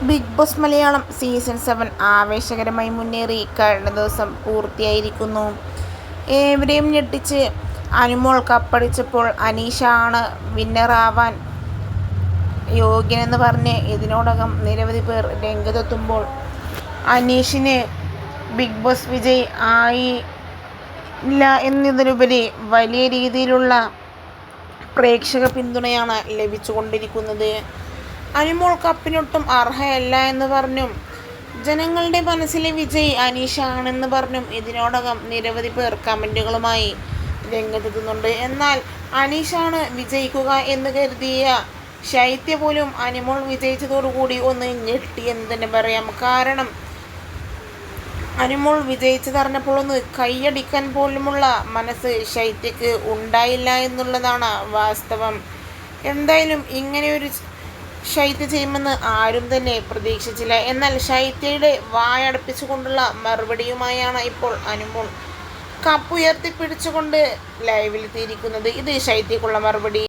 Big boss Malayalam season 7 ആവേശകരമായി മുന്നേറി കഴിഞ്ഞ ദിവസം പൂർത്തിയായിരിക്കുന്നു. ഏവരെയും ഞെട്ടിച്ച് അനുമോൾ കപ്പടിച്ചപ്പോൾ അനീഷ ആണ് വിന്നറാവാൻ യോഗ്യനെന്ന് പറഞ്ഞ് ഇതിനോടകം നിരവധി പേർ രംഗത്തെത്തുമ്പോൾ അനീഷിന് ബിഗ് ബോസ് വിജയ് ആയില്ല എന്നതിലുപരി വലിയ രീതിയിലുള്ള പ്രേക്ഷക പിന്തുണയാണ് ലഭിച്ചുകൊണ്ടിരിക്കുന്നത്. അനുമോൾ കപ്പിനൊട്ടും അർഹയല്ല എന്ന് പറഞ്ഞും ജനങ്ങളുടെ മനസ്സിലെ വിജയ് അനീഷ ആണെന്ന് പറഞ്ഞും ഇതിനോടകം നിരവധി പേർ കമൻറ്റുകളുമായി രംഗത്തെത്തുന്നുണ്ട്. എന്നാൽ അനീഷാണ് വിജയിക്കുക എന്ന് കരുതിയ ശൈത്യ പോലും അനുമോൾ വിജയിച്ചതോടുകൂടി ഒന്ന് ഞെട്ടി എന്ന് തന്നെ പറയാം. കാരണം അനുമോൾ വിജയിച്ചതറിഞ്ഞപ്പോൾ ഒന്ന് കൈയടിക്കാൻ പോലുമുള്ള മനസ്സ് ശൈത്യക്ക് ഉണ്ടായില്ല എന്നുള്ളതാണ് വാസ്തവം. എന്തായാലും ഇങ്ങനെയൊരു ശൈത്യ ചെയ്യുമെന്ന് ആരും തന്നെ പ്രതീക്ഷിച്ചില്ല. എന്നാൽ ശൈത്യയുടെ വായടപ്പിച്ചുകൊണ്ടുള്ള മറുപടിയുമായാണ് ഇപ്പോൾ അനുമോൾ കപ്പ് ഉയർത്തിപ്പിടിച്ചുകൊണ്ട് ലൈവിലെത്തിയിരിക്കുന്നത്. ഇത് ശൈത്യക്കുള്ള മറുപടി.